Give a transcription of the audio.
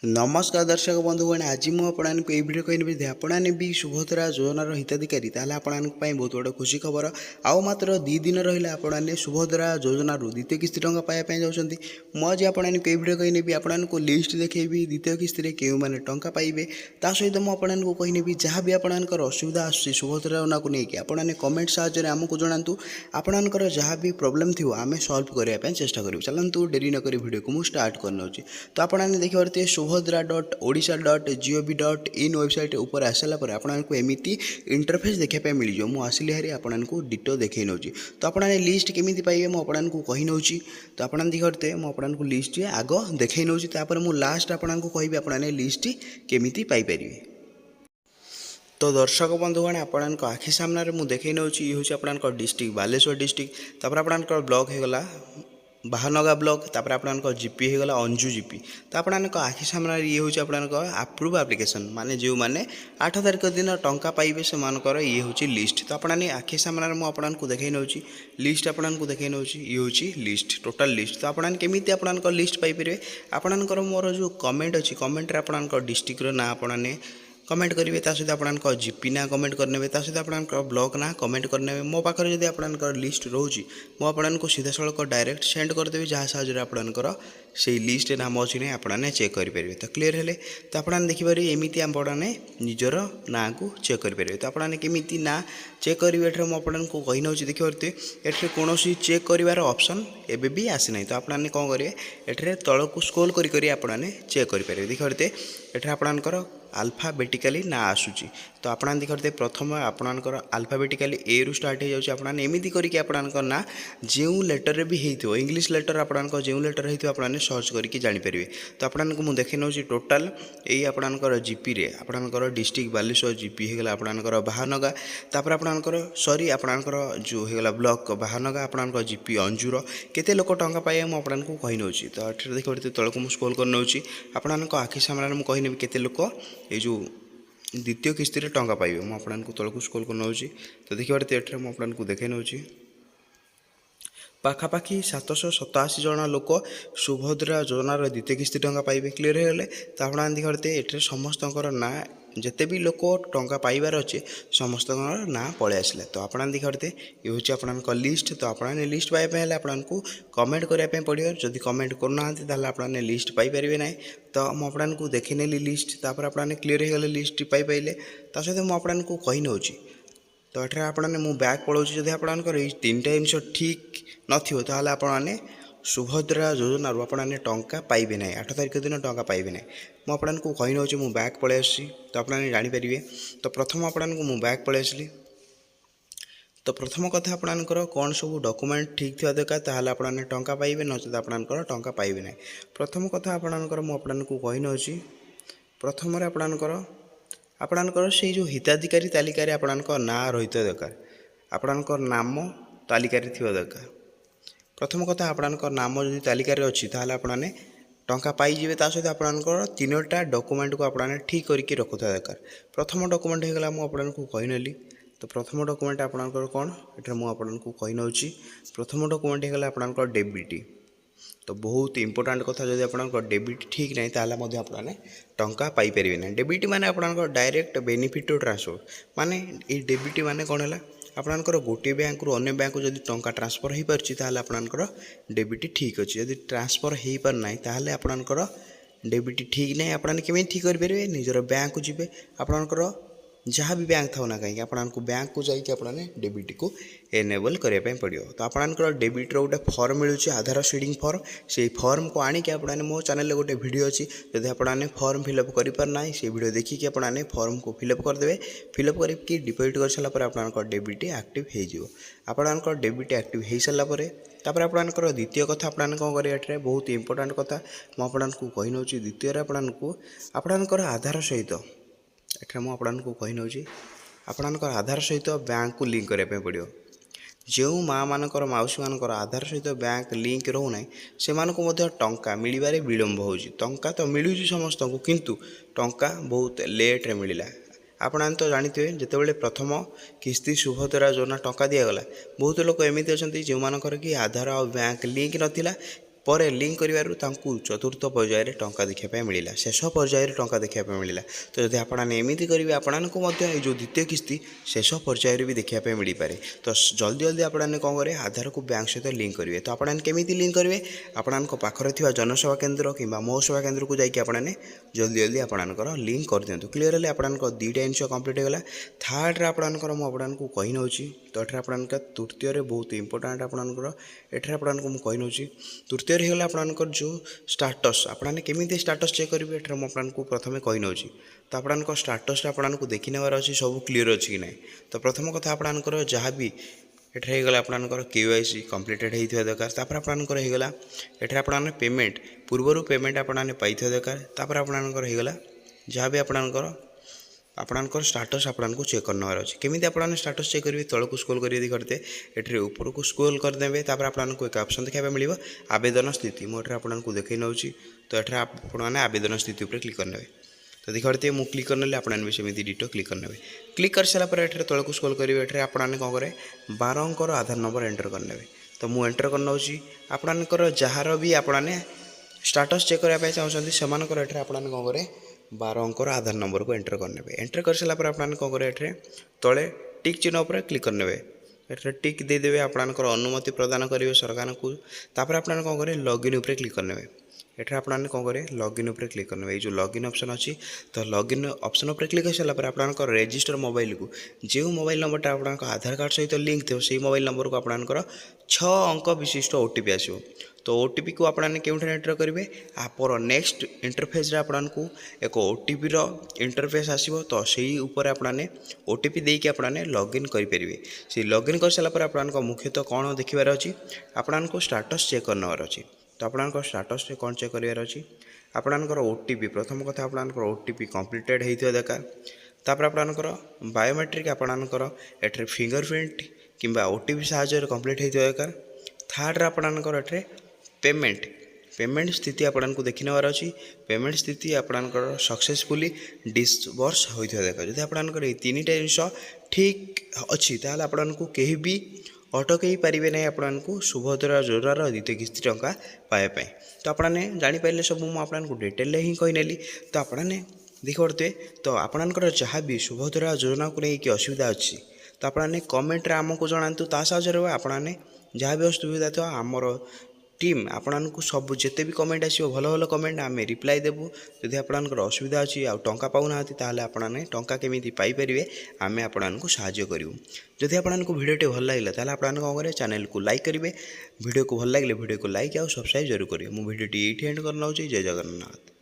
नमस्कार दर्शक बंधुगण आज मुझे ये भिडियो कही आपने भी सुभद्रा योजनार हिताधिकारी ताल आपण बहुत बड़ा खुशी खबर आउ मात्र 2 दिन रहा आपने सुभद्रा योजनार द्वितीय किस्ती टंका पाइबापी जाऊँगी मुझे आपको ये भिडियो कही आपको लिस्ट देखी द्वितीय किस्ती क्यों मैंने टंका पाइबे ता सहित मुझे कही जहाँ भी आपंकर असुविधा आसूँ सुभद्रा योजना को लेकिन आपने कमेंट साहाय्य आमको जनातु आपंकर जहाँ भी प्रोब्लेम थी आम सल्व करने चेष्टा करूँ चलतु डेरी नक भिडियो को मुझे स्टार्ट करने तो आपने देखिए subbhadra.odisha.gov.in वेबसाइट ऊपर आसाला आपको एमती इंटरफेस देखा मिल जाए मुझे आसिली हारी आपको डिटो देखे नौ तो आपने लिस्ट केमी पाइबे मुझे कही नौ तो आप देखते मुझे लिस्ट आग देखे नौ मुझे लास्ट आपको कहि आपने लिस्ट केमी पाइपर तो दर्शक बंधुगण आपण आखि सामने मुझे देखे नौ ये हूँ आप डिस्ट्रिक्ट बालेश्वर डिस्ट्रिक्ट आप ब्लॉक होगला बाहानगा ब्लॉक तापर आपन जीपी होगला अंजू जीपी तो आपन आखि सामने ये हूँ आपन अप्रूव एप्लिकेशन माने जो मैंने 8 तारिख दिन टंका पाइबे से मानकर ये हूँ लिस्ट तो आपने आखि सामने मुझे देखे नौ लिस्ट आपको देखे नौ ये हूँ लिस्ट टोटाल लिस्ट तो आपन केमी आपन लिस्ट पाइपर आपनकर मोर जो कमेंट अच्छी कमेंट आपन डिस्ट्रिक्टर ना आपने कमेंट करेंगे सहित आप जीपी ना कमेंट करने सहित आप ब्लॉक ना कमेंट करने मो पाखे जब आप लिस्ट रोचे मुझे सीधा सड़क डायरेक्ट सेंड करदेवि जहाँ साहय आपंकर से लिस्ट नाम अच्छी ना आपने चेक करेंगे तो क्लीयर है तो आपने देखिए एमती आपने निजर ना को चेक करेंगे तो आपने केमी ना चेक करेंगे मुझे कही नौ देखिए ये कौन चेक करार ऑप्शन एवं भी आसी ना तो आपने कौन करेंगे ये तल को स्क्रॉल करी आपने चेक करेंगे देखिए ये आपंकर अल्फाबेटिकली ना आसूची तो आप देखते प्रथम आपंकर अल्फाबेटिकली ए रु स्टार्ट हो जाए एमती करके आपंकर ना जो लेटर भी हो इंग्लीश लेटर आपंकर जो लेटर हो आपने सर्च करके जानीपर तो आपको मुझे देखे नौ टोटाल यही आपंकर जीपी रे आपंकर डिस्ट्रिक्ट बालेश्वर जीपी होगा आपंकर बाहानगा तापर आपंकर सॉरी आपंकर जो होगा ब्लॉक बाहानगा आपंकर जीपी अंजूर केते लोक टंका पाए मुझे आपको कही नौ तो देखिए तौक मुझे स्क्रॉल कर नौ आपंकर आखि सामने मुझे कहने केते लोक ये जो द्वितीय किस्ती टंका पाइबे मुझे आपको तौक स्क्रॉल कर नौ तो देखिए ये मुझे देखे नौ पाखापाखि 787 जन लोक सुभद्रा योजनार द्वितीय किस्ती टंका पाइबे क्लीयर हो तो आप देखते ये समस्त ना जिते भी लोक टंका पाइबार अच्छे समस्त ना पलि आसला तो आप देखते ये हूँ आप लिस्ट तो आपने लिस्ट पाइबा आपको कमेंट करने पड़ो जदि कमेंट करना आपने लिस्ट पाइपर ना तो मुझे देखी नेली लिस्ट तापर आपने क्लीयर हो गले लिस्ट पाइपारे ता सहित मुझे आपको कही नौ तो ये आपने मुझे बैक पलाऊँ जब आपंकर ये 3टा जिनस ठीक नथिबो ताहले आपने सुभद्रा योजना आपने टंका पाइबे ना 8 तारिख दिन टंका पाइबे ना मुझे आपको कही नौ मुझे बैक पलि आसी तो आपने जानीपर तो प्रथम आपको मुझे बैक पलि आसली तो प्रथम कथा आपंकर कौन सब डॉक्यूमेंट ठीक थी दरकार ताहले आपने टंका पाइबे नचेत आपंकर टंका पाइबे ना प्रथम कथा आपंकर मुझे कही नौ प्रथम आपंकर से जो हिताधिकारी तालिकार आपंकर ना रही दरकार आपंकर नाम तालिकार थी दरकार प्रथम कथा आपंकर नाम जो तालिकार अच्छी ताहले आपने टंका पाइबे ता सहित आपंकर 3टा डॉक्यूमेंट को आपने ठीक करके रखुता दरकार प्रथम डॉक्यूमेंट होगा मुझे आपको कही नेली तो प्रथम डॉक्यूमेंट आपंकर कौन ये मुझे कही नौ प्रथम डॉक्यूमेंट होगा आपंकर डेबिट तो बहुत इंपोर्टाट कथा जब आप डेबिट ठीक ना ताला आपने टंका पाइपर ना डेबिट माने आपंकर डायरेक्ट बेनिफिट ट्रांसफर माने ये डेबिट माने कौन है आपंकर गोटे बैंक रु अन्य बैंक जब टंका ट्रांसफर हो पार्टी आपंकर डेबिट ठीक अच्छे जब ट्रांसफर हो पारना ताहले आपंकर डेबिट ठीक ना आपने केमी ठीक करेंगे निजर बैंक को जी आपंकर जहाँ भी बैंक था ना कहीं आपको बैंक को जाइए आपने डेबिट को एनेबल करने पड़ो तो आपंकर डेबिट रोटे फॉर्म मिलूँ आधार सीडिंग फॉर्म से फॉर्म को आणिक आपने मो चैनल गोटे वीडियो अच्छी जब आपने फॉर्म फिलअप करना से वीडियो देखिए आपने फॉर्म को फिलअप करदे फिलअप करके डिपोजिट कर सारापर आपंकर डेबिट एक्टिव हो डेबिट एक्टिव हो सारापर तापर आपंकर द्वितीय कथा आपने कौन करेंगे बहुत इंपोर्टाट कथा मुझे कही नौ द्वितीय आपंकर आधार सहित एटा मुझे कही नौ आपंकर आधार सहित बैंक को लिंक करने पड़ो जो माँ मानकर मौसी मानकर आधार सहित बैंक लिंक रोना से टंका मिलबारे विलम्ब हो टंका तो मिलूँ समस्त को किंतु टंका बहुत लेट्रे मिलला आपने तो जानते जिते प्रथम किस्ती सुभद्रा योजना टंका दिगला बहुत लोग एमती अच्छा जो मानकर कि आधार और बैंक लिंक नाला पर लिंक करिवारु तांकु चतुर्थ पर्यायर टंका देखा पाए मिला शेष पर्यायर टंका देखा पाए मिला। तो जदि आपने एमती करेंगे आपको जो द्वितीय किस्ती शेष पर्यायर भी देखा पाए मिल पारे। तो जल्दी जल्दी आपने कौन करेंगे आधार को बैंक सहित लिंक करेंगे। तो आपने केमी लिंक करेंगे आपको पाखर थी जनसेवा केन्द्र कि मो सेवा केन्द्र को जाकि आपने जल्दी जल्दी आपंकर लिंक कर दिंतु। क्लीयर है आपंक दुईटा जिन कम्प्लीट होगा। थर्ड आपंकर मुझे कही नौ तो ये आप तृतीय बहुत इंपोर्टाट आपंकर एठार आपको मुझे कही नौ तृतीय होगा आपंकर जो स्टाटस आपने केमी स्टाटस चेक करेंगे एठार मुझे प्रथम कही नौ। तो आपंक स्टाटस आपको देखी नेबार अच्छी सब क्लीयर अच्छी कि ना। तो प्रथम कथा आपंकर जहाँ भी एठार होगा आपंकर KYC कम्प्लीटेड होता दरकार। तापर आपंकर होगा एठार आप पेमेंट पूर्वर पेमेंट आपने पाई दरकार। तापर आपंकर होगा जहाँ भी आपंकर स्टाटस आपको चेक करने अच्छे। केमी आपने स्टाटस चेक करेंगे तौक स्क्रोल करिए करते ये ऊपर को स्क्रोल करदे। तापर आपको एक ऑप्शन देखा मिल आवेदन स्थिति मुझे आपको देखी नौ। तो ये आपने आवेदन स्थिति पर क्लिक करने। तो देखते मुझे क्लिक करने आपने भी सेमती डिटो क्लिक करने। क्लिक कर सारापर ये तौक स्क्रोल करेंगे ये आपने कौन करें 12 अंकर आधार नंबर एंटर करने। तो मुझे एंटर कर नौ आपंकर जार भी आपने स्टाटस चेक करने चाहते से आपने कौन करें 12 अंकर आधार नंबर को एंटर करने। एंटर कर सारापर आपने कौन करें ये तले टिक चिन्ह पर क्लिक करने। ये टिक देदेवे आपंकर अनुमति प्रदान करेंगे सरकार को। तापर आपने कौन करें लॉगिन उपर क्लिक करने। ये आपने कौन करें लॉगिन उपर क्लिक करने। ये जो लॉगिन ऑप्शन अच्छी तो लॉगिन ऑप्शन उपर क्लिक कर सारापर आपंकर रजिस्टर मोबाइल को जो मोबाइल नंबरटा आपंक आधार कार्ड सहित लिंक थे से मोबाइल नंबर को आपंकर 6 अंक विशिष्ट OTP आसो। तो OTP को आपने क्यों एंटर करेंगे आपर नेक्स्ट इंटरफेस आपको एक OTP इंटरफेस आसो। तो सही उपर आपने OTP देके आपने लॉगिन करेंगे। से लॉगिन कर सारापर आपको मुख्यतः कौन देखार अच्छी आपको स्टाटस चेक करने अच्छी। तो आपंकर स्टाटस कौन चेक करार अच्छी आपंकर OTP प्रथम कथा आपंकर OTP कम्प्लीटेड होता दरकार। तापर आपंकर बायोमेट्रिक आपंकर ये फिंगरप्रिंट कि OTP साहाय्य कम्प्लीट होता दरकार। थर्ड आपंकर ये पेमेंट स्थिति आपको देखी नेबार अच्छी। पेमेंट स्थिति आपंकर सक्सेसफुली डिस्बर्स होता दरकार। जब आपंकर ये 3टा जिनस ठीक अच्छी ताल आपको कहीं भी अटकई पारे ना आपको सुभद्रा योजनार द्वितीय किस्ती टंका पाइबा। तो आपने जापारे सब मुझे डिटेल ही कहीनेली। तो आपने देखते तो आपंकर जहाँ भी सुभद्रा योजना को लेकिन असुविधा अच्छी तो आपने कमेंट आमको जनातु ता साहाଯ୍य आपने जहाँ भी असुविधा थो आमर टीम आपको सब जिते भी कमेंट आसो भल भल कमेंट आम रिप्लाई देवु। जदि आपंकर असुविधा अच्छी आ टंका पाऊना ताल आपने टंका केमी पाइपर आम आपको साहाय्य करूँ। जदि आपको भिडियो भल लगे ताल आपने कौन करेंगे चैनल को लाइक करेंगे। वीडियो को भल लगे वीडियो को लाइक आउ सब्सक्राइब जरूर करेंगे। मु भिडियो ये एंड करना। जय जगन्नाथ।